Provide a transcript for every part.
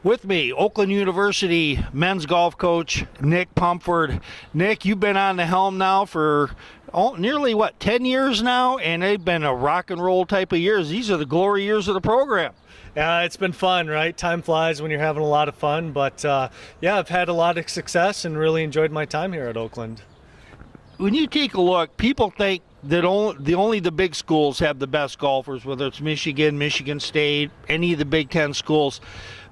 With me, Oakland University men's golf coach, Nick Pumford. Nick, you've been on the helm now for nearly, 10 years now? And they've been a rock and roll type of years. These are the glory years of the program. Yeah, it's been fun, right? Time flies when you're having a lot of fun. But, I've had a lot of success and really enjoyed my time here at Oakland. When you take a look, people think that only the big schools have the best golfers, whether it's Michigan, Michigan State, any of the Big Ten schools.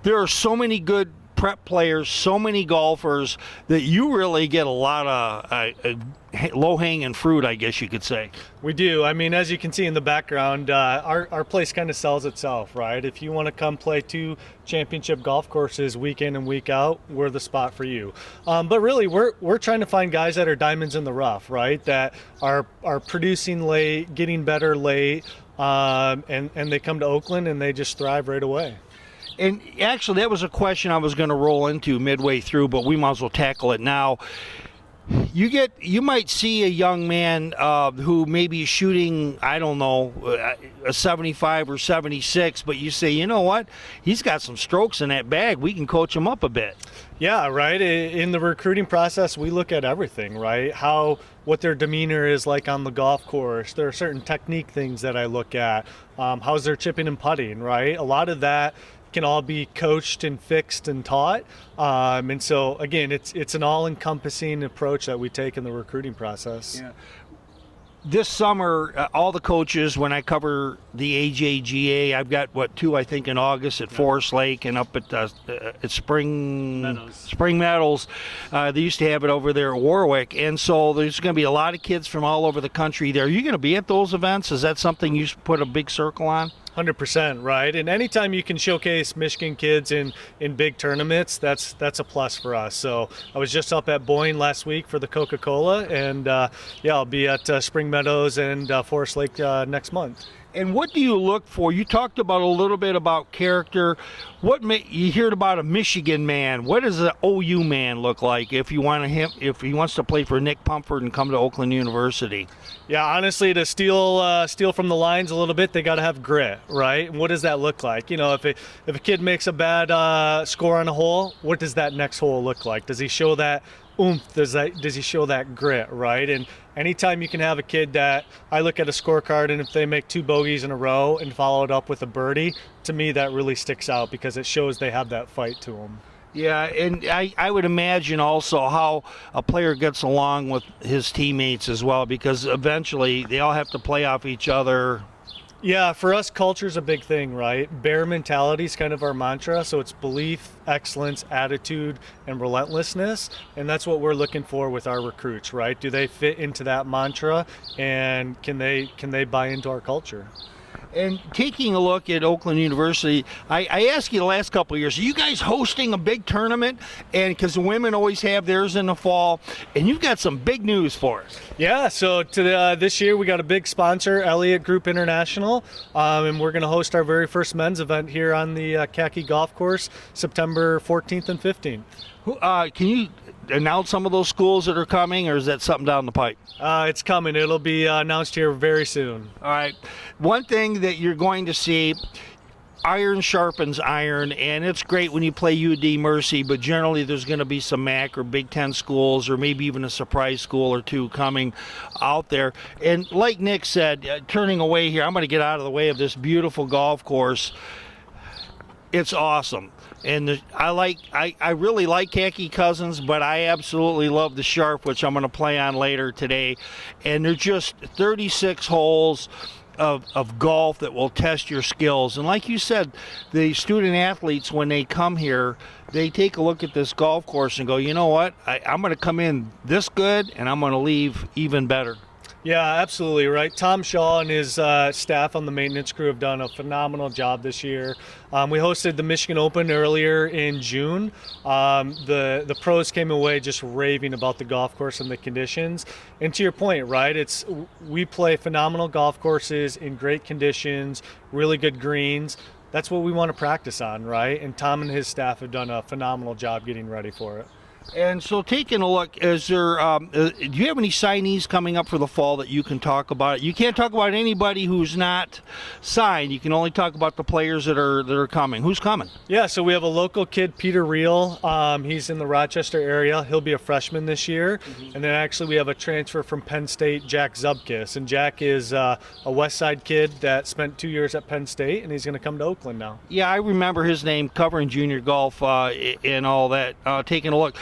There are so many good prep players, so many golfers, that you really get a lot of low-hanging fruit, I guess you could say. We do. I mean, as you can see in the background, our place kind of sells itself, right? If you want to come play 2 championship golf courses week in and week out, we're the spot for you. But really, we're trying to find guys that are diamonds in the rough, right? That are producing late, getting better late, and they come to Oakland and they just thrive right away. And actually, that was a question I was going to roll into midway through, but we might as well tackle it now. You might see a young man who may be shooting, I don't know, a 75 or 76, but you say, you know what? He's got some strokes in that bag. We can coach him up a bit. Yeah, right. In the recruiting process, we look at everything, right? What their demeanor is like on the golf course. There are certain technique things that I look at. How's their chipping and putting, right? A lot of that can all be coached and fixed and taught. And so, again, it's an all-encompassing approach that we take in the recruiting process. Yeah. This summer, all the coaches, when I cover the AJGA, I've got, 2, I think, in August at Forest Lake and up at Spring Meadows. They used to have it over there at Warwick. And so there's going to be a lot of kids from all over the country there. Are you going to be at those events? Is that something you put a big circle on? 100%, right? And anytime you can showcase Michigan kids in big tournaments, that's a plus for us. So I was just up at Boyne last week for the Coca-Cola, and I'll be at Spring Meadows and Forest Lake next month. And what do you look for? You talked about a little bit about character. You heard about a Michigan man. What does an OU man look like if he wants to play for Nick Pumford and come to Oakland University? Yeah, honestly, to steal from the lines a little bit, they got to have grit, right? And what does that look like? You know, if a kid makes a bad score on a hole, what does that next hole look like? Does he show that oomph? Does he show that grit, right? And anytime you can have a kid that, I look at a scorecard, and if they make 2 bogeys in a row and follow it up with a birdie, to me that really sticks out because it shows they have that fight to them. Yeah, and I would imagine also how a player gets along with his teammates as well, because eventually they all have to play off each other. Yeah, for us, culture's a big thing, right? Bear mentality is kind of our mantra. So it's belief, excellence, attitude, and relentlessness. And that's what we're looking for with our recruits, right? Do they fit into that mantra, and can they buy into our culture? And taking a look at Oakland University, I asked you the last couple of years, are you guys hosting a big tournament? And because the women always have theirs in the fall, and you've got some big news for us. Yeah, so this year we got a big sponsor, Elliott Group International, and we're going to host our very first men's event here on the Khaki Golf Course, September 14th and 15th. Can you announce some of those schools that are coming, or is that something down the pipe? It's coming. It'll be announced here very soon. All right. One thing that you're going to see, iron sharpens iron, and it's great when you play UD Mercy, but generally there's going to be some MAC or Big Ten schools, or maybe even a surprise school or 2 coming out there. And like Nick said, turning away here, I'm going to get out of the way of this beautiful golf course. It's awesome. And I really like Khaki Cousins, but I absolutely love the Sharp, which I'm going to play on later today. And they're just 36 holes of golf that will test your skills. And like you said, the student athletes, when they come here, they take a look at this golf course and go, you know what, I'm going to come in this good, and I'm going to leave even better. Yeah, absolutely, right. Tom Shaw and his staff on the maintenance crew have done a phenomenal job this year. We hosted the Michigan Open earlier in June. The pros came away just raving about the golf course and the conditions. And to your point, right, we play phenomenal golf courses in great conditions, really good greens. That's what we want to practice on, right? And Tom and his staff have done a phenomenal job getting ready for it. And so, taking a look, is there? Do you have any signees coming up for the fall that you can talk about? You can't talk about anybody who's not signed. You can only talk about the players that are coming. Who's coming? Yeah, so we have a local kid, Peter Reel. He's in the Rochester area. He'll be a freshman this year. And then actually we have a transfer from Penn State, Jack Zubkis. And Jack is a West Side kid that spent 2 years at Penn State, and he's going to come to Oakland now. Yeah, I remember his name covering junior golf and all that. Taking a look.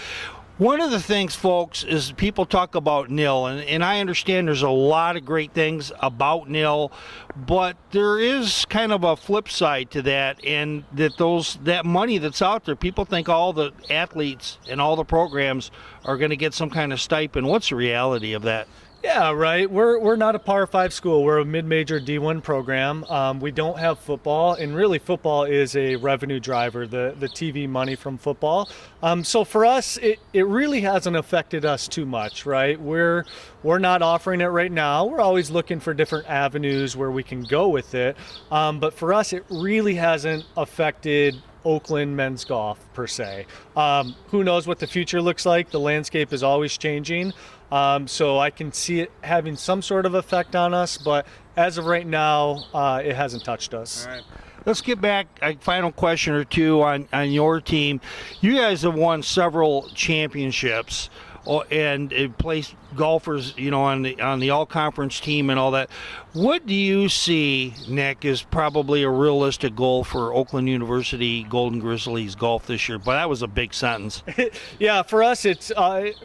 One of the things, folks, is people talk about NIL, and I understand there's a lot of great things about NIL, but there is kind of a flip side to that, and that money that's out there, people think all the athletes and all the programs are going to get some kind of stipend. What's the reality of that? Yeah, right. We're not a Power 5 school. We're a mid-major D1 program. We don't have football, and really football is a revenue driver, the TV money from football. So for us, it really hasn't affected us too much, right? We're not offering it right now. We're always looking for different avenues where we can go with it. But for us, it really hasn't affected Oakland men's golf per se. Who knows what the future looks like? The landscape is always changing. So I can see it having some sort of effect on us, but as of right now, it hasn't touched us. All right. Let's get back a final question or two on your team. You guys have won several championships and placed golfers, on the all-conference team and all that. What do you see, Nick, is probably a realistic goal for Oakland University Golden Grizzlies golf this year? But that was a big sentence. Yeah, for us, it's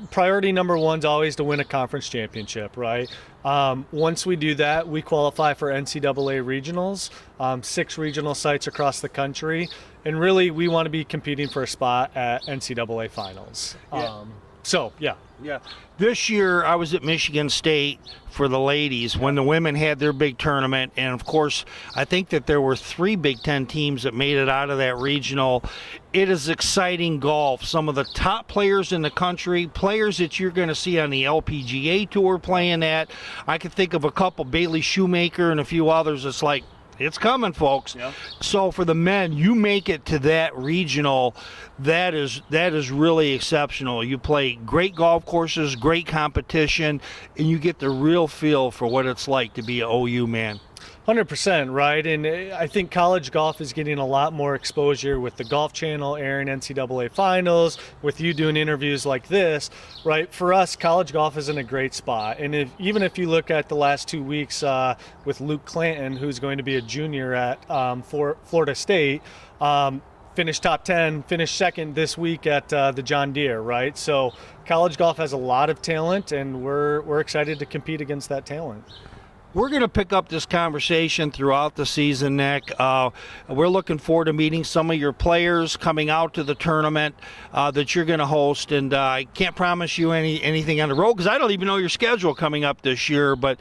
priority number one's always to win a conference championship, right? Once we do that, we qualify for NCAA regionals, 6 regional sites across the country, and really we want to be competing for a spot at NCAA finals. Yeah. Yeah. This year, I was at Michigan State for the ladies when the women had their big tournament. And, of course, I think that there were 3 Big Ten teams that made it out of that regional. It is exciting golf. Some of the top players in the country, players that you're going to see on the LPGA Tour playing that. I could think of a couple, Bailey Shoemaker and a few others. It's like, it's coming, folks. Yep. So for the men, you make it to that regional, that is really exceptional. You play great golf courses, great competition, and you get the real feel for what it's like to be an OU man. 100%, right? And I think college golf is getting a lot more exposure with the Golf Channel airing NCAA finals, with you doing interviews like this, right? For us, college golf is in a great spot. And even if you look at the last 2 weeks with Luke Clanton, who's going to be a junior at Florida State, finished top 10, finished second this week at the John Deere, right? So college golf has a lot of talent, and we're excited to compete against that talent. We're going to pick up this conversation throughout the season, Nick. We're looking forward to meeting some of your players coming out to the tournament that you're going to host. And I can't promise you anything on the road because I don't even know your schedule coming up this year. But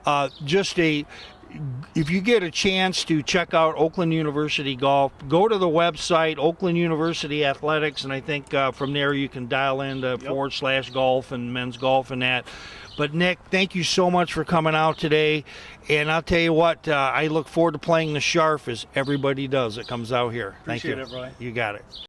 if you get a chance to check out Oakland University Golf, go to the website, Oakland University Athletics, and I think from there you can dial into /golf and men's golf and that. But, Nick, thank you so much for coming out today. And I'll tell you what, I look forward to playing the Sharp as everybody does that comes out here. Thank you. Appreciate it, Roy. You got it.